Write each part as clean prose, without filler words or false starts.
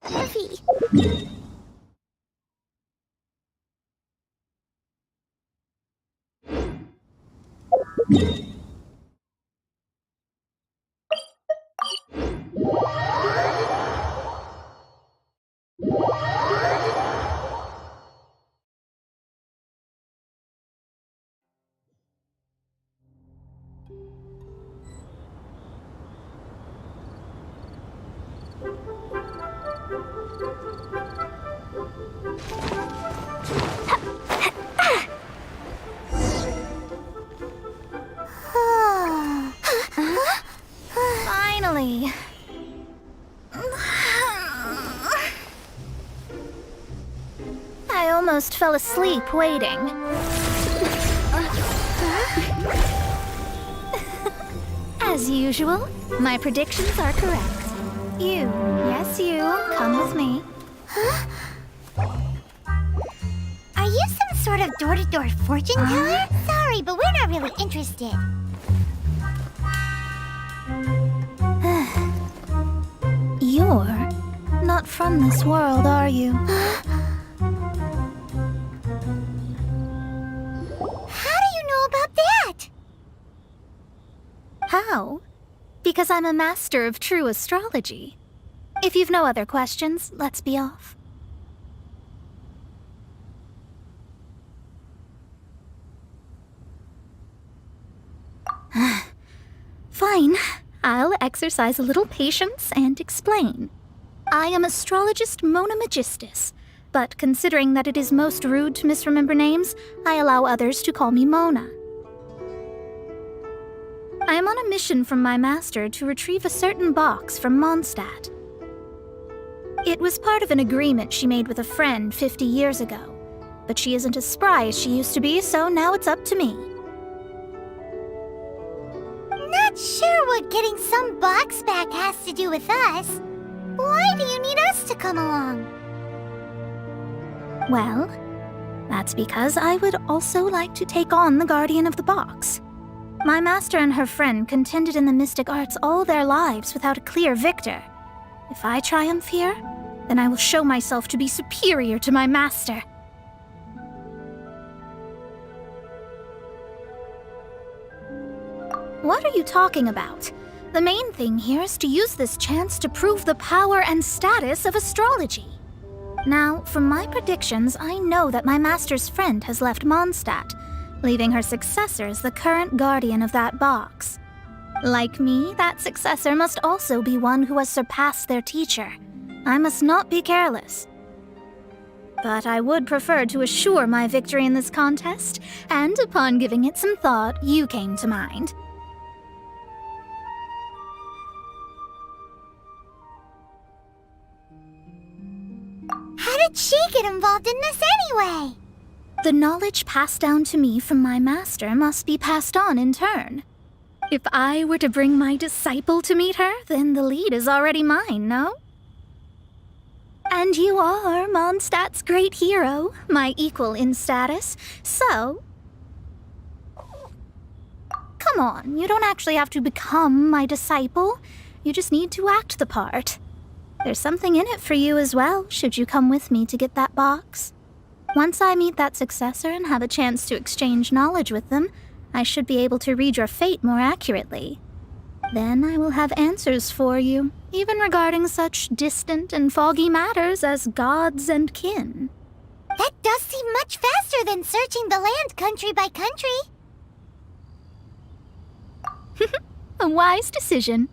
heavy. Finally. I almost fell asleep waiting. As usual, my predictions are correct. You, yes you, come with me. Are you some sort of door-to-door fortune teller? Sorry, but we're not really interested. You're not from this world, are you? How do you know about that? How? Because I'm a master of true astrology. If you've no other questions, let's be off. Fine. I'll exercise a little patience and explain. I am astrologist Mona Magistus, but considering that it is most rude to misremember names, I allow others to call me Mona. I am on a mission from my master to retrieve a certain box from Mondstadt. It was part of an agreement she made with a friend 50 years ago, but she isn't as spry as she used to be, so now it's up to me. Not sure what getting some box back has to do with us. Why do you need us to come along? Well, that's because I would also like to take on the guardian of the box. My master and her friend contended in the mystic arts all their lives without a clear victor. If I triumph here, then I will show myself to be superior to my master. What are you talking about? The main thing here is to use this chance to prove the power and status of astrology. Now, from my predictions, I know that my master's friend has left Mondstadt, leaving her successor as the current guardian of that box. Like me, that successor must also be one who has surpassed their teacher. I must not be careless. But I would prefer to assure my victory in this contest, and upon giving it some thought, you came to mind. How did she get involved in this anyway? The knowledge passed down to me from my master must be passed on in turn. If I were to bring my disciple to meet her, then the lead is already mine, no? And you are Mondstadt's great hero, my equal in status, so... Come on, you don't actually have to become my disciple. You just need to act the part. There's something in it for you as well, should you come with me to get that box. Once I meet that successor and have a chance to exchange knowledge with them, I should be able to read your fate more accurately. Then I will have answers for you, even regarding such distant and foggy matters as gods and kin. That does seem much faster than searching the land country by country. A wise decision.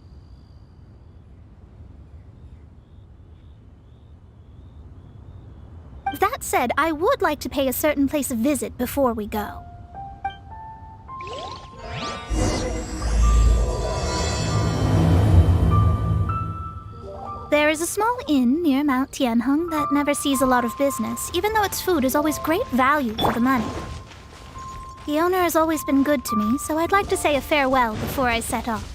That said, I would like to pay a certain place a visit before we go. There is a small inn near Mount Tianheng that never sees a lot of business, even though its food is always great value for the money. The owner has always been good to me, so I'd like to say a farewell before I set off.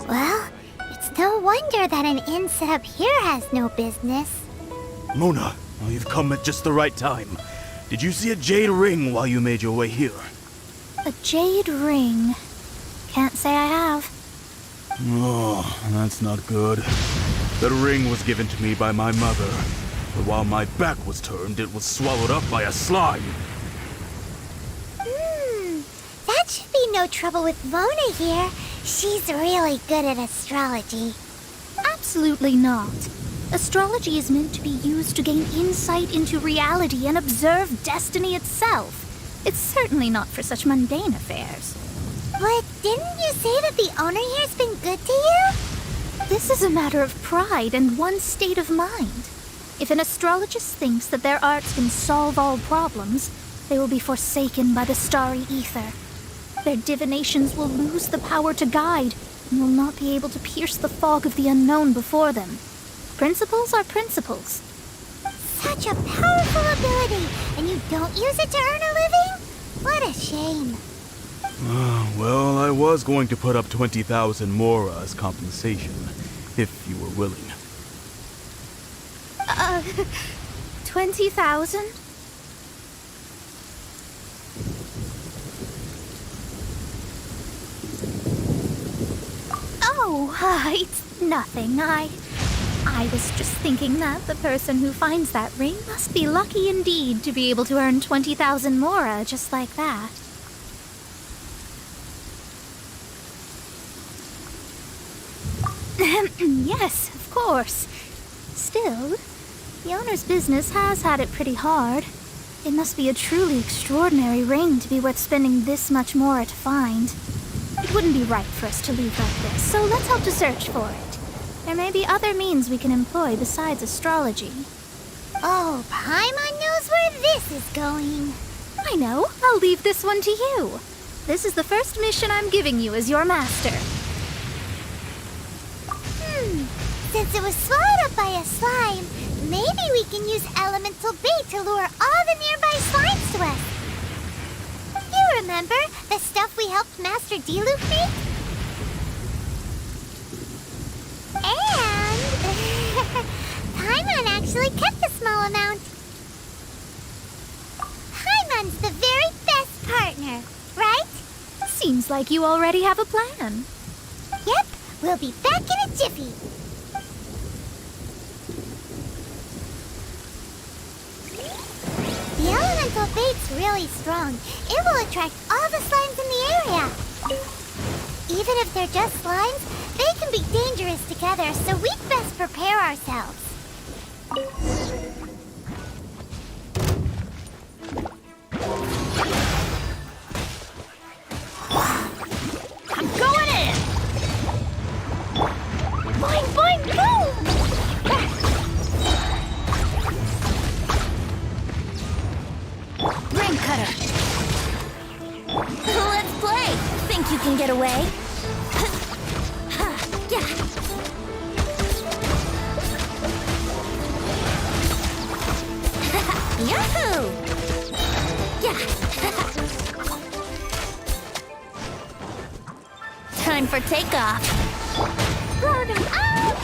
Well, it's no wonder that an inn set up here has no business. Mona, well, you've come at just the right time. Did you see a jade ring while you made your way here? A jade ring. Can't say I have. Oh, that's not good. That ring was given to me by my mother. But while my back was turned, it was swallowed up by a slime. That should be no trouble with Mona here. She's really good at astrology. Absolutely not. Astrology is meant to be used to gain insight into reality and observe destiny itself. It's certainly not for such mundane affairs. But didn't you say that the owner here's been good to you? This is a matter of pride and one's state of mind. If an astrologist thinks that their arts can solve all problems, they will be forsaken by the starry ether. Their divinations will lose the power to guide and will not be able to pierce the fog of the unknown before them. Principles are principles. Such a powerful ability, and you don't use it to earn a living? What a shame. Well, I was going to put up 20,000 mora as compensation, if you were willing. 20,000? Oh, it's nothing. I was just thinking that the person who finds that ring must be lucky indeed to be able to earn 20,000 mora just like that. Yes, of course. Still, the owner's business has had it pretty hard. It must be a truly extraordinary ring to be worth spending this much mora to find. It wouldn't be right for us to leave like this, so let's help to search for it. There may be other means we can employ besides astrology. Oh, Paimon knows where this is going. I know. I'll leave this one to you. This is the first mission I'm giving you as your master. Since it was swallowed up by a slime, maybe we can use elemental bait to lure all the nearby slimes to us. You remember the stuff we helped Master Diluc make? And Paimon actually kept a small amount. Paimon's the very best partner, right? Seems like you already have a plan. Yep, we'll be back in a jiffy. The elemental bait's really strong. It will attract all the slimes in the area. Even if they're just slimes, they can be dangerous together, so we'd best prepare ourselves. I'm going in! Boing, boing, boom! Ring cutter. Let's play. Think you can get away? Yahoo! Yeah. Time for takeoff. Burn him up!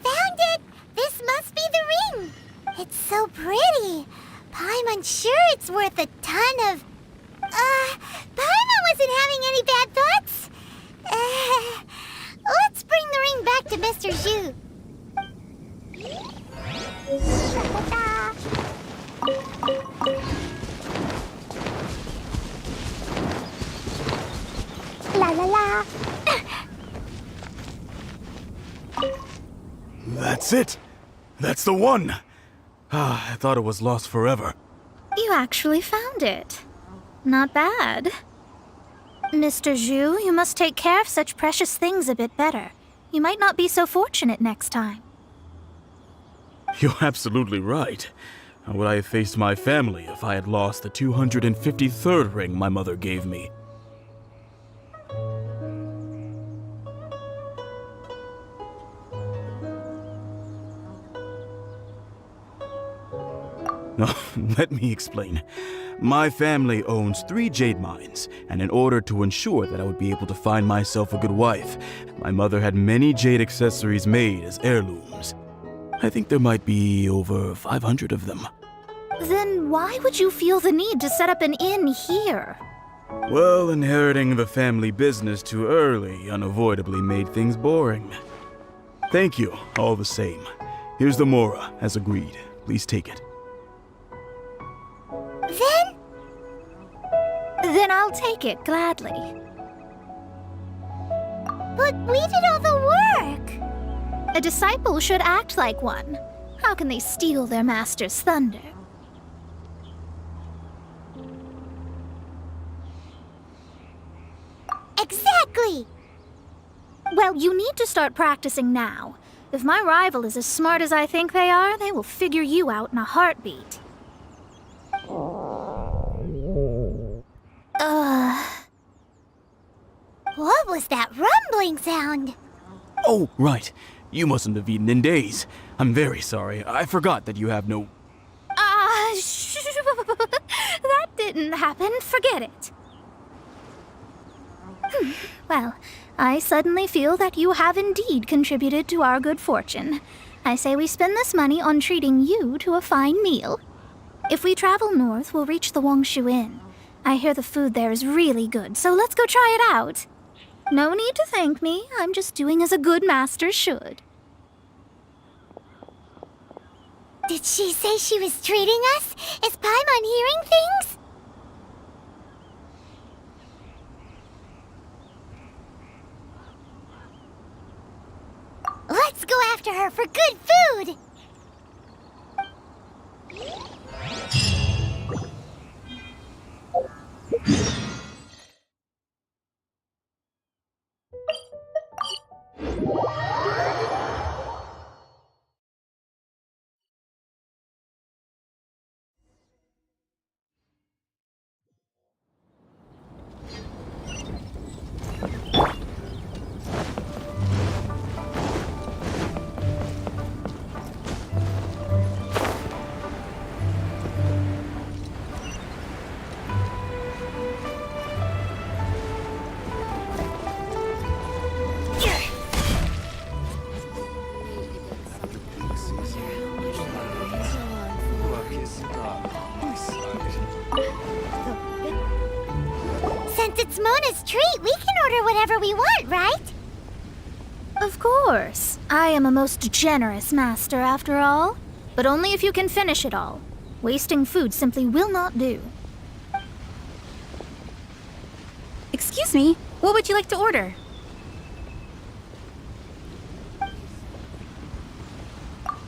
Found it! This must be the ring! It's so pretty. Paimon's sure it's worth a ton of... Paimon wasn't having any bad thoughts. Let's bring the ring back to Mr. Zhu. La la la. That's it! That's the one! I thought it was lost forever. You actually found it. Not bad. Mr. Zhu, you must take care of such precious things a bit better. You might not be so fortunate next time. You're absolutely right. How would I have faced my family if I had lost the 253rd ring my mother gave me? Let me explain. My family owns 3 jade mines, and in order to ensure that I would be able to find myself a good wife, my mother had many jade accessories made as heirlooms. I think there might be over 500 of them. Then why would you feel the need to set up an inn here? Well, inheriting the family business too early unavoidably made things boring. Thank you, all the same. Here's the mora, as agreed. Please take it. Then I'll take it gladly. But we did all the work. A disciple should act like one. How can they steal their master's thunder? Exactly. Well, you need to start practicing now. If my rival is as smart as I think they are, they will figure you out in a heartbeat. What was that rumbling sound? Oh, right. You mustn't have eaten in days. I'm very sorry. I forgot that you have no... That didn't happen. Forget it. Well, I suddenly feel that you have indeed contributed to our good fortune. I say we spend this money on treating you to a fine meal. If we travel north, we'll reach the Wongshu Inn. I hear the food there is really good, so let's go try it out. No need to thank me. I'm just doing as a good master should. Did she say she was treating us? Is Paimon hearing things? Let's go after her for good food! Since it's Mona's treat, we can order whatever we want, right? Of course. I am a most generous master, after all. But only if you can finish it all. Wasting food simply will not do. Excuse me, what would you like to order?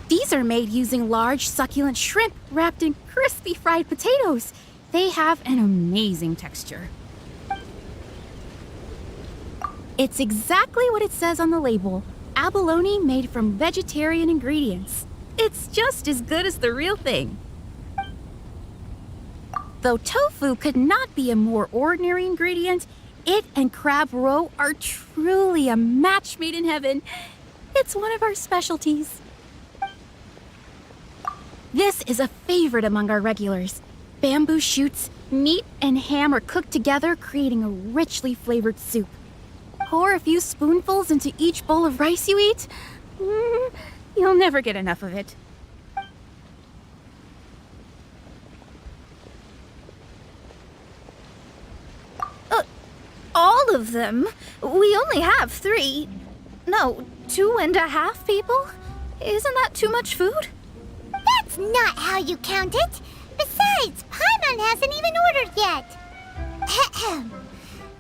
These are made using large, succulent shrimp wrapped in crispy fried potatoes. They have an amazing texture. It's exactly what it says on the label. Abalone made from vegetarian ingredients. It's just as good as the real thing. Though tofu could not be a more ordinary ingredient, it and crab roe are truly a match made in heaven. It's one of our specialties. This is a favorite among our regulars. Bamboo shoots, meat, and ham are cooked together, creating a richly flavored soup. Pour a few spoonfuls into each bowl of rice you eat. You'll never get enough of it. All of them? We only have 3. No, 2.5 people? Isn't that too much food? That's not how you count it. Besides, Paimon hasn't even ordered yet. Ahem.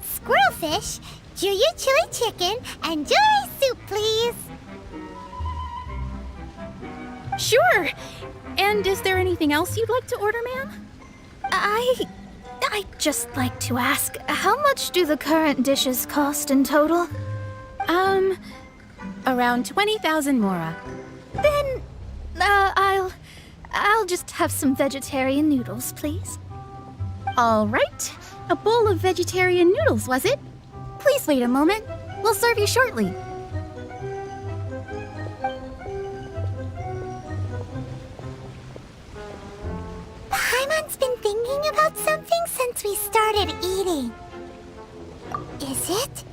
Squirrelfish, Juyu chili chicken, and Jory soup, please. Sure. And is there anything else you'd like to order, ma'am? I'd just like to ask, how much do the current dishes cost in total? Around 20,000 mora. Then, I'll just have some vegetarian noodles, please. All right. A bowl of vegetarian noodles, was it? Please wait a moment. We'll serve you shortly. about something since we started eating. Is it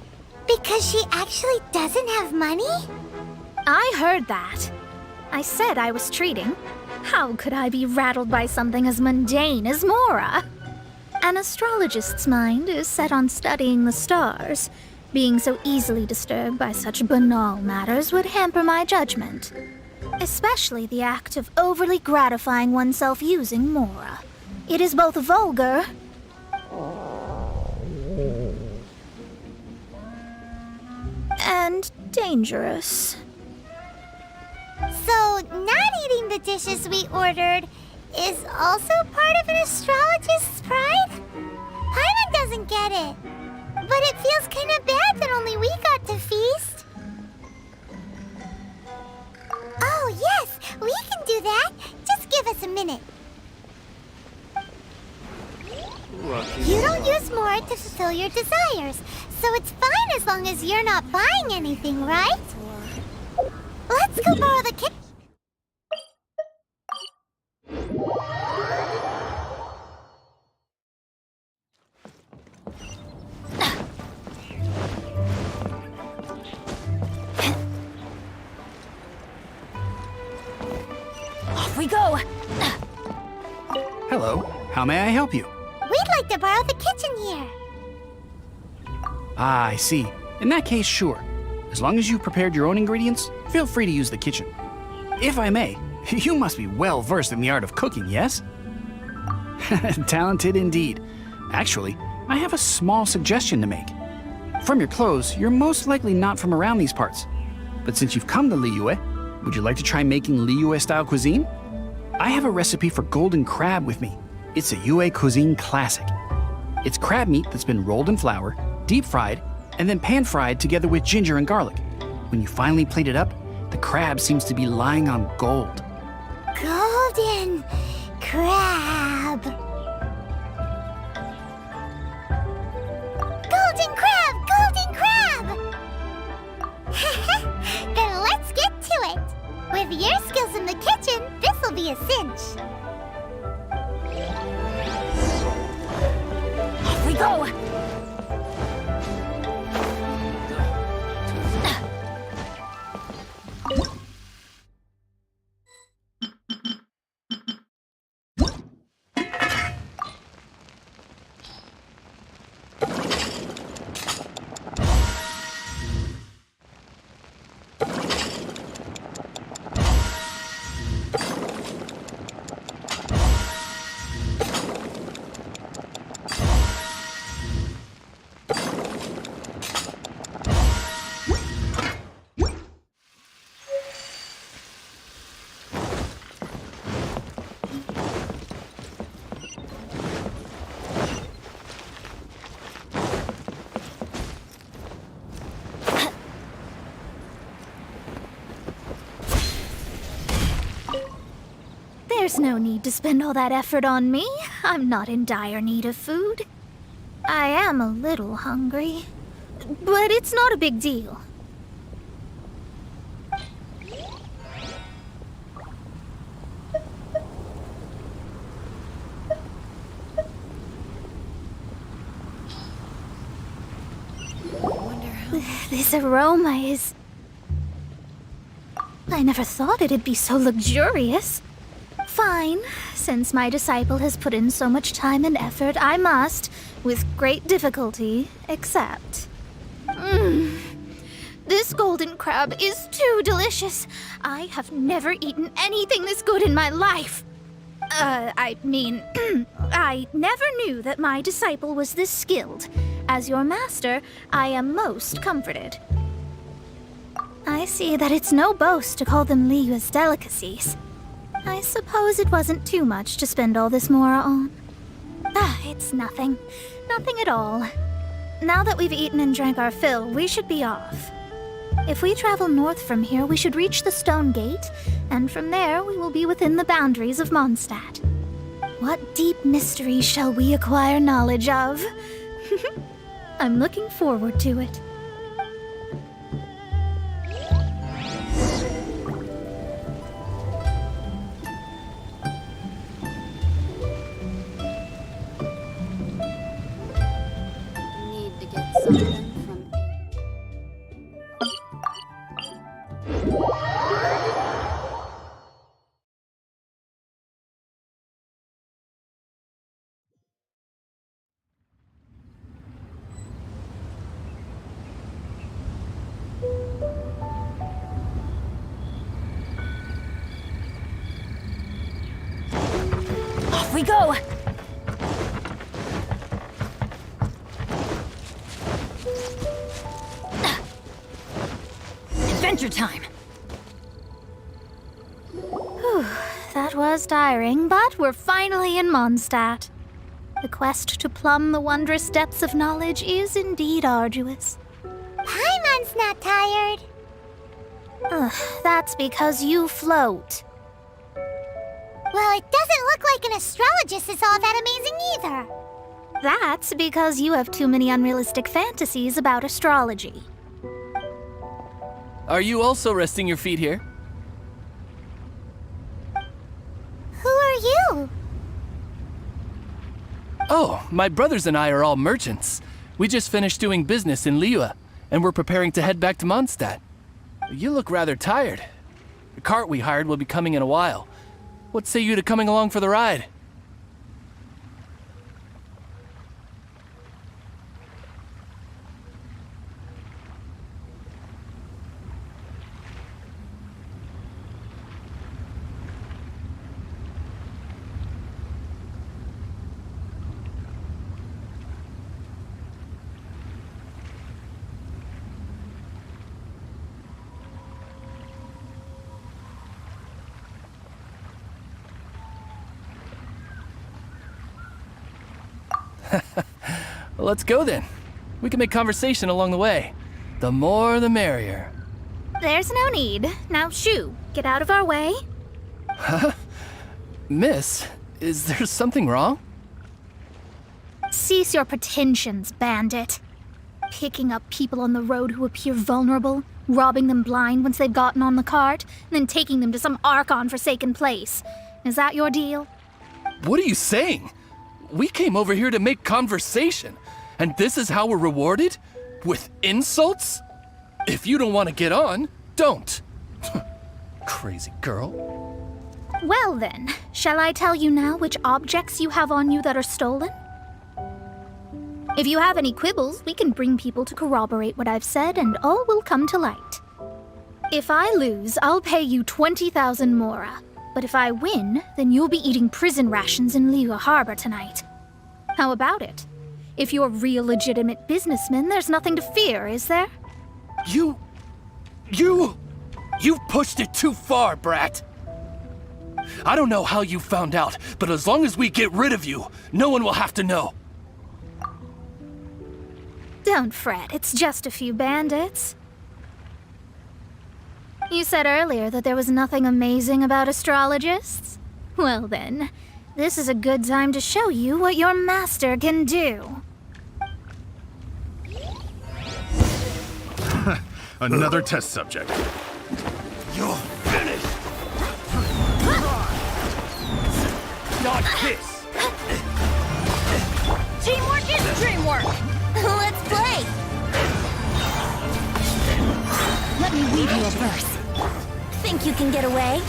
because she actually doesn't have money? I heard that. I said I was treating. How could I be rattled by something as mundane as Mora? An astrologist's mind is set on studying the stars. Being so easily disturbed by such banal matters would hamper my judgment. Especially the act of overly gratifying oneself using Mora. It is both vulgar and dangerous. So, not eating the dishes we ordered is also part of an astrologist's pride? Paimon doesn't get it. But it feels kind of bad that only we got to feast. Oh, yes, we can do that. Just give us a minute. You don't use more to fulfill your desires, so it's fine as long as you're not buying anything, right? Let's go borrow the kit. Off we go! Hello, how may I help you? We'd like to borrow the kitchen here. Ah, I see. In that case, sure. As long as you've prepared your own ingredients, feel free to use the kitchen. If I may, you must be well versed in the art of cooking, yes? Talented indeed. Actually, I have a small suggestion to make. From your clothes, you're most likely not from around these parts. But since you've come to Liyue, would you like to try making Liyue-style cuisine? I have a recipe for golden crab with me. It's a Yue cuisine classic. It's crab meat that's been rolled in flour, deep fried, and then pan-fried together with ginger and garlic. When you finally plate it up, the crab seems to be lying on gold. Golden crab. Golden crab! Golden crab! Then let's get to it. With your skills in the kitchen, this'll be a cinch. Off we go! There's no need to spend all that effort on me. I'm not in dire need of food. I am a little hungry, but it's not a big deal. This aroma is... I never thought it'd be so luxurious. Fine. Since my disciple has put in so much time and effort, I must, with great difficulty, accept. This golden crab is too delicious. I have never eaten anything this good in my life. I mean, I never knew that my disciple was this skilled. As your master, I am most comforted. I see that it's no boast to call them Liyue's delicacies. I suppose it wasn't too much to spend all this Mora on. It's nothing. Nothing at all. Now that we've eaten and drank our fill, we should be off. If we travel north from here, we should reach the Stone Gate, and from there we will be within the boundaries of Mondstadt. What deep mysteries shall we acquire knowledge of? I'm looking forward to it. Off we go! Adventure time! That was tiring, but we're finally in Mondstadt. The quest to plumb the wondrous depths of knowledge is indeed arduous. Paimon's not tired. That's because you float. Well, it doesn't look like an astrologist is all that amazing either. That's because you have too many unrealistic fantasies about astrology. Are you also resting your feet here? Who are you? Oh, my brothers and I are all merchants. We just finished doing business in Liyue, and we're preparing to head back to Mondstadt. You look rather tired. The cart we hired will be coming in a while. What say you to coming along for the ride? Well, let's go then. We can make conversation along the way. The more the merrier. There's no need. Now shoo, get out of our way. Miss, is there something wrong? Cease your pretensions, bandit. Picking up people on the road who appear vulnerable, robbing them blind once they've gotten on the cart, and then taking them to some Archon-forsaken place. Is that your deal? What are you saying? We came over here to make conversation, and this is how we're rewarded? With insults? If you don't want to get on, don't. Crazy girl. Well then, shall I tell you now which objects you have on you that are stolen? If you have any quibbles, we can bring people to corroborate what I've said and all will come to light. If I lose, I'll pay you 20,000 mora. But if I win, then you'll be eating prison rations in Liyue Harbor tonight. How about it? If you're real legitimate businessmen, there's nothing to fear, is there? You've pushed it too far, brat. I don't know how you found out, but as long as we get rid of you, no one will have to know. Don't fret, it's just a few bandits. You said earlier that there was nothing amazing about astrologists? Well then, this is a good time to show you what your master can do. Another test subject. You're finished! Not this! Teamwork is dreamwork! Let's play. Let me weave you a verse. Think you can get away?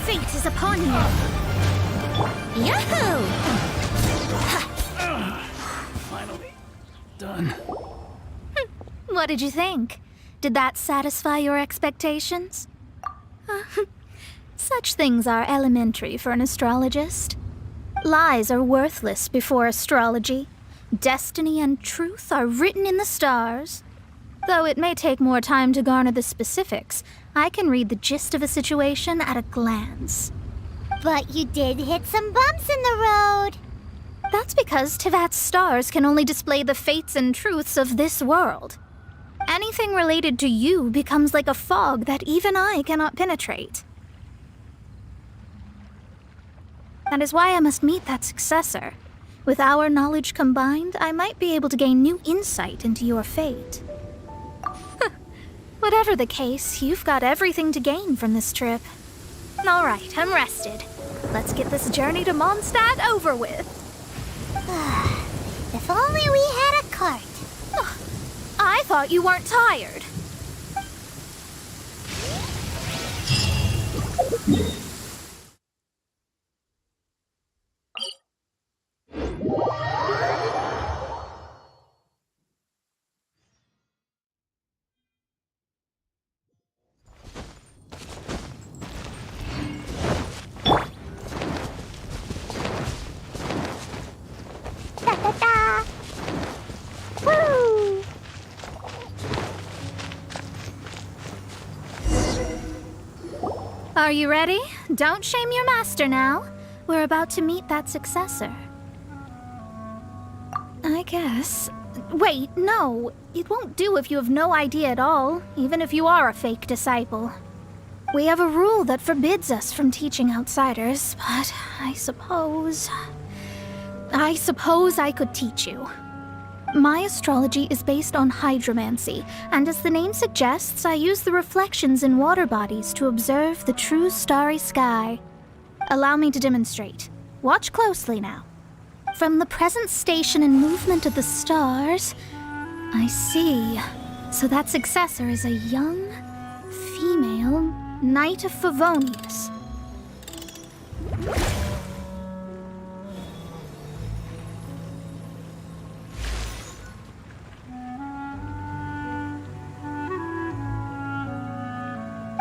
Fate is upon you. Yahoo! Finally. Done. What did you think? Did that satisfy your expectations? Such things are elementary for an astrologist. Lies are worthless before astrology. Destiny and truth are written in the stars. Though it may take more time to garner the specifics, I can read the gist of a situation at a glance. But you did hit some bumps in the road. That's because Tivat's stars can only display the fates and truths of this world. Anything related to you becomes like a fog that even I cannot penetrate. That is why I must meet that successor. With our knowledge combined, I might be able to gain new insight into your fate. Whatever the case, you've got everything to gain from this trip. All right, I'm rested. Let's get this journey to Mondstadt over with. If only we had a cart. I thought you weren't tired. Are you ready? Don't shame your master now. We're about to meet that successor. I guess. Wait, no. It won't do if you have no idea at all, even if you are a fake disciple. We have a rule that forbids us from teaching outsiders, but I suppose I could teach you. My astrology is based on hydromancy, and as the name suggests, I use the reflections in water bodies to observe the true starry sky. Allow me to demonstrate. Watch closely now. From the present station and movement of the stars, I see. So that successor is a young, female Knight of Favonius.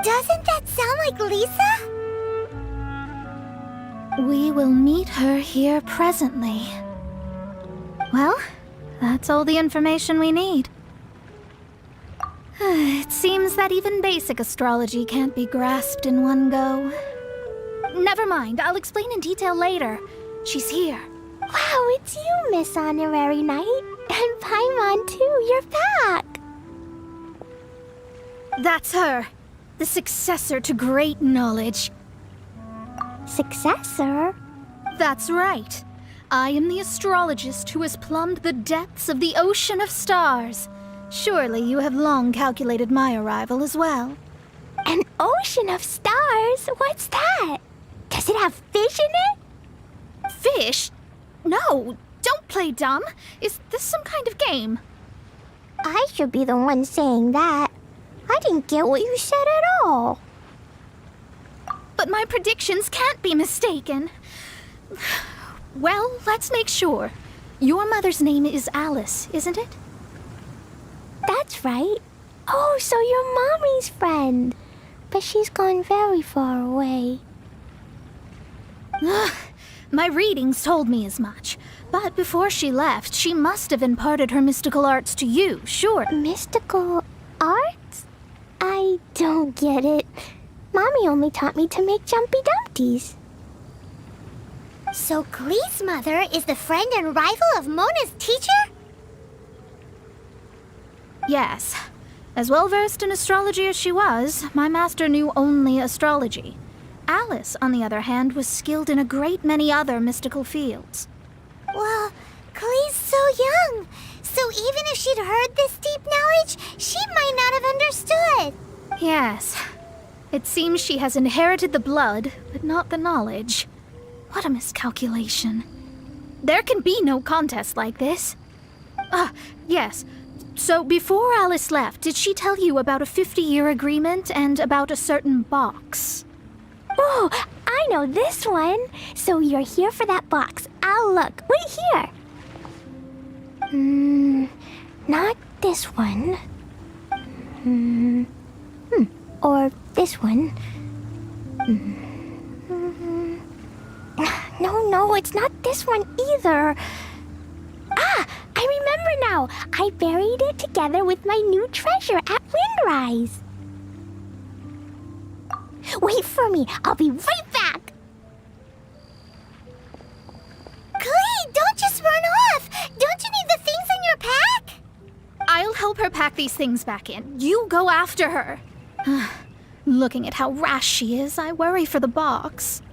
Doesn't that sound like Lisa? We will meet her here presently. Well, that's all the information we need. It seems that even basic astrology can't be grasped in one go. Never mind, I'll explain in detail later. She's here. Wow, it's you, Miss Honorary Knight. And Paimon, too, you're back. That's her. The successor to great knowledge. Successor? That's right. I am the astrologist who has plumbed the depths of the ocean of stars. Surely you have long calculated my arrival as well. An ocean of stars? What's that? Does it have fish in it? Fish? No, don't play dumb. Is this some kind of game? I should be the one saying that. I didn't get what you said at all. But my predictions can't be mistaken. Well, let's make sure. Your mother's name is Alice, isn't it? That's right. Oh, so you're Mommy's friend. But she's gone very far away. My readings told me as much. But before she left, she must have imparted her mystical arts to you, sure. Mystical arts? I don't get it. Mommy only taught me to make Jumpy Dumpties. So Glee's mother is the friend and rival of Mona's teacher? Yes. As well versed in astrology as she was, my master knew only astrology. Alice, on the other hand, was skilled in a great many other mystical fields. Well, Glee's so young. So even if she'd heard this deep knowledge, she might not have understood. Yes. It seems she has inherited the blood, but not the knowledge. What a miscalculation. There can be no contest like this. Yes. So before Alice left, did she tell you about a 50-year agreement and about a certain box? Oh, I know this one. So you're here for that box. I'll look. Wait here. Not this one. Or this one. No, it's not this one either. Ah, I remember now. I buried it together with my new treasure at Windrise. Wait for me. I'll be right back. Glee, don't just run off. Don't you need the things in your pack? I'll help her pack these things back in. You go after her. Looking at how rash she is, I worry for the box.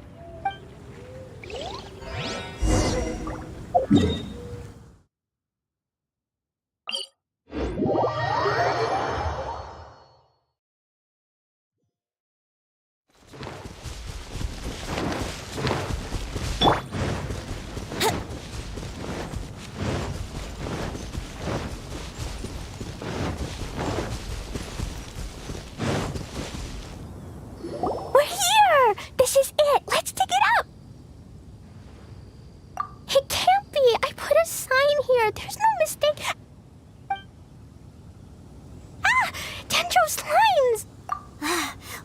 We're here! This is it! Let's dig it up! It can't be! I put a sign here! There's no mistake! Ah! Dendro's lines!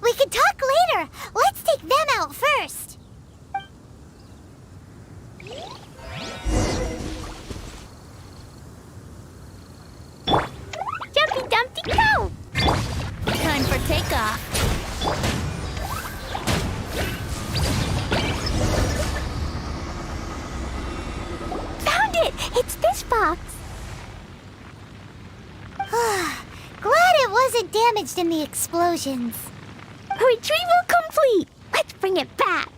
We can talk later! Let's take them out first! Jumpy Dumpty, go! Time for takeoff! It's this box. Glad it wasn't damaged in the explosions. Retrieval complete. Let's bring it back.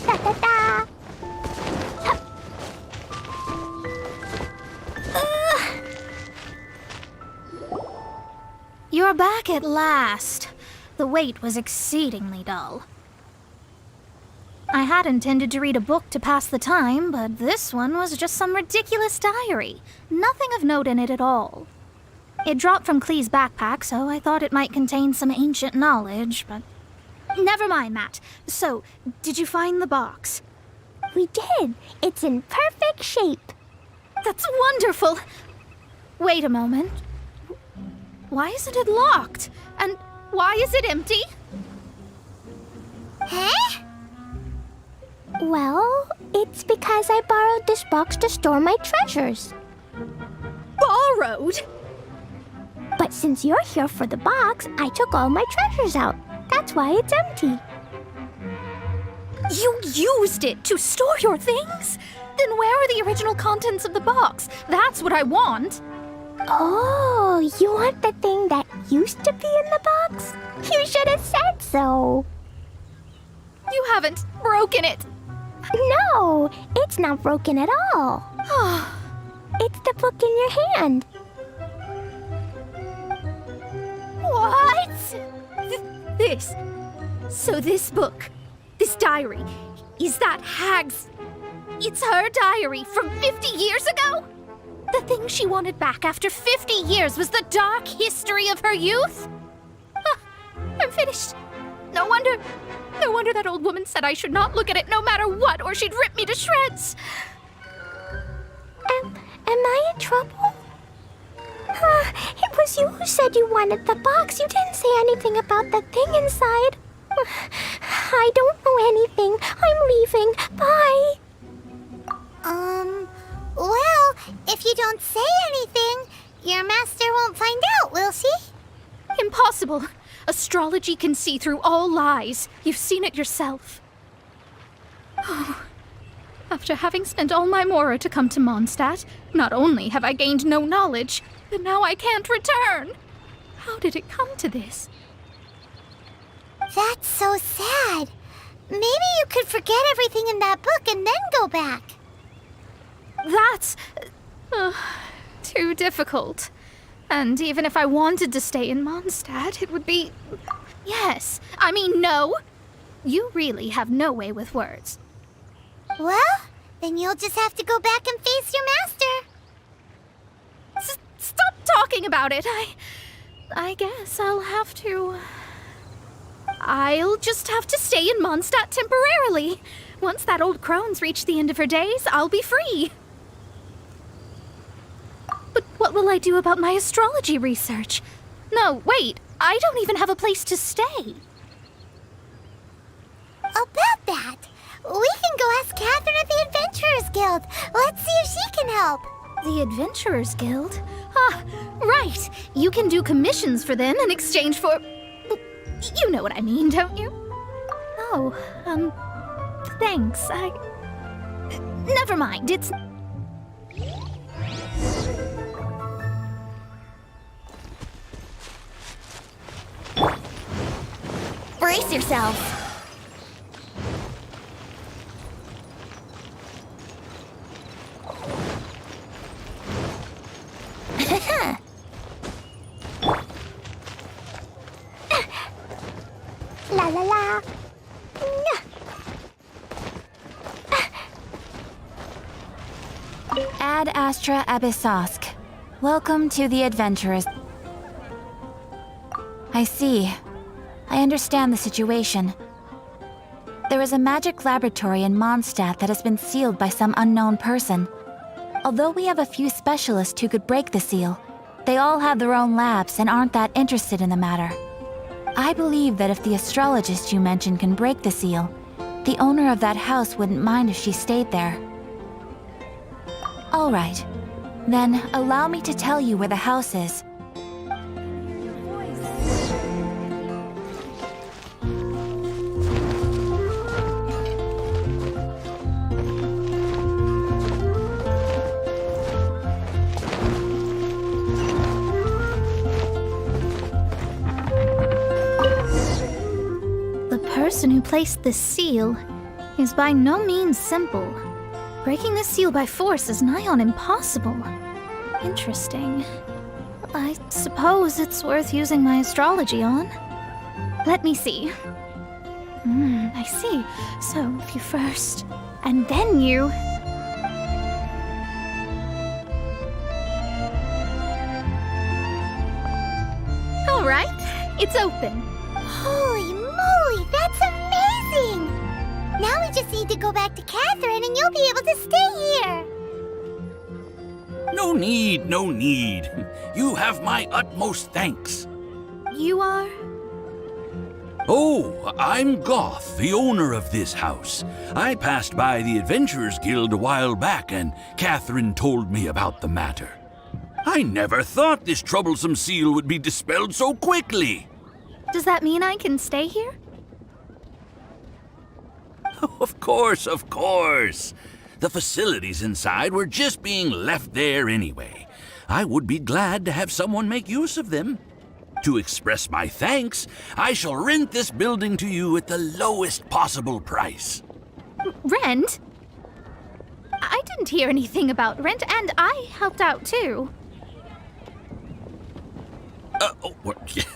Da-da-da. You're back at last. The wait was exceedingly dull. I had intended to read a book to pass the time, but this one was just some ridiculous diary. Nothing of note in it at all. It dropped from Clee's backpack, so I thought it might contain some ancient knowledge, but... Never mind that. So, did you find the box? We did. It's in perfect shape. That's wonderful! Wait a moment. Why isn't it locked? And why is it empty? Huh? Well, it's because I borrowed this box to store my treasures. Borrowed? But since you're here for the box, I took all my treasures out. That's why it's empty. You used it to store your things? Then where are the original contents of the box? That's what I want. Oh, you want the thing that used to be in the box? You should have said so. You haven't broken it. No, it's not broken at all. It's the book in your hand. What? This. So this book, this diary, is that Hag's... It's her diary from 50 years ago? The thing she wanted back after 50 years was the dark history of her youth? I'm finished. No wonder that old woman said I should not look at it no matter what, or she'd rip me to shreds. Am I in trouble? It was you who said you wanted the box. You didn't say anything about the thing inside. I don't know anything. I'm leaving. Bye. Well, if you don't say anything, your master won't find out, will she? Impossible. Astrology can see through all lies. You've seen it yourself. After having spent all my mora to come to Mondstadt, not only have I gained no knowledge, but now I can't return. How did it come to this? That's so sad. Maybe you could forget everything in that book and then go back. That's... too difficult. And even if I wanted to stay in Mondstadt, it would be... Yes, I mean no. You really have no way with words. Well, then you'll just have to go back and face your master. Stop talking about it. I guess I'll have to... I'll just have to stay in Mondstadt temporarily. Once that old crone's reached the end of her days, I'll be free. But what will I do about my astrology research? No, wait, I don't even have a place to stay. About that, we can go ask Catherine at the Adventurers Guild. Let's see if she can help. The Adventurers Guild? Ah, right. You can do commissions for them in exchange for... You know what I mean, don't you? Oh, thanks. Never mind, it's... Brace yourself. La la la. Ad Astra Abyssosk. Welcome to the Adventurers. I see. I understand the situation. There is a magic laboratory in Mondstadt that has been sealed by some unknown person. Although we have a few specialists who could break the seal, they all have their own labs and aren't that interested in the matter. I believe that if the astrologist you mentioned can break the seal, the owner of that house wouldn't mind if she stayed there. All right. Then allow me to tell you where the house is. The person who placed this seal is by no means simple. Breaking this seal by force is nigh on impossible. Interesting. I suppose it's worth using my astrology on. Let me see. I see. So, if you first, and then you... All right, it's open. Holy moly, that's amazing! Now we just need to go back to Catherine and you'll be able to stay here. No need, no need. You have my utmost thanks. You are? Oh, I'm Goth, the owner of this house. I passed by the Adventurers Guild a while back, and Catherine told me about the matter. I never thought this troublesome seal would be dispelled so quickly. Does that mean I can stay here? Of course, of course. The facilities inside were just being left there anyway. I would be glad to have someone make use of them. To express my thanks, I shall rent this building to you at the lowest possible price. Rent? I didn't hear anything about rent, and I helped out too.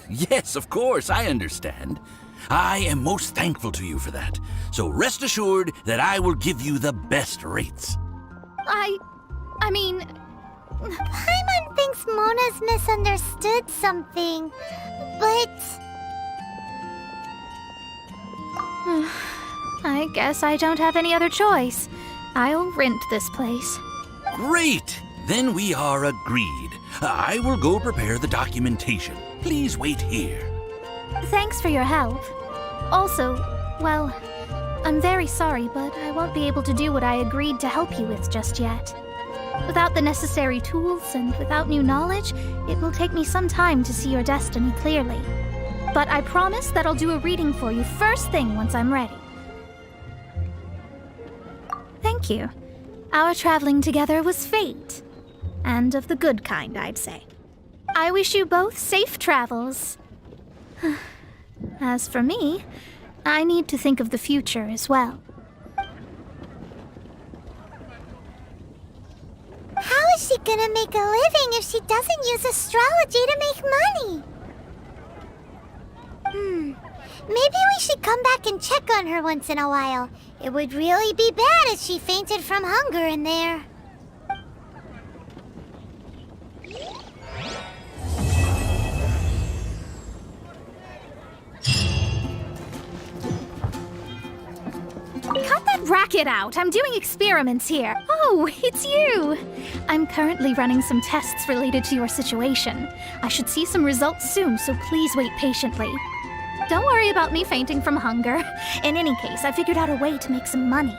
Yes, of course, I understand. I am most thankful to you for that. So rest assured that I will give you the best rates. I mean... Paimon thinks Mona's misunderstood something, but... I guess I don't have any other choice. I'll rent this place. Great! Then we are agreed. I will go prepare the documentation. Please wait here. Thanks for your help. Also, well, I'm very sorry, but I won't be able to do what I agreed to help you with just yet. Without the necessary tools and without new knowledge, it will take me some time to see your destiny clearly. But I promise that I'll do a reading for you first thing once I'm ready. Thank you. Our traveling together was fate. And of the good kind, I'd say. I wish you both safe travels. As for me, I need to think of the future as well. How is she gonna make a living if she doesn't use astrology to make money? Maybe we should come back and check on her once in a while. It would really be bad if she fainted from hunger in there. Cut that racket out! I'm doing experiments here. Oh, it's you! I'm currently running some tests related to your situation. I should see some results soon, so please wait patiently. Don't worry about me fainting from hunger. In any case, I figured out a way to make some money.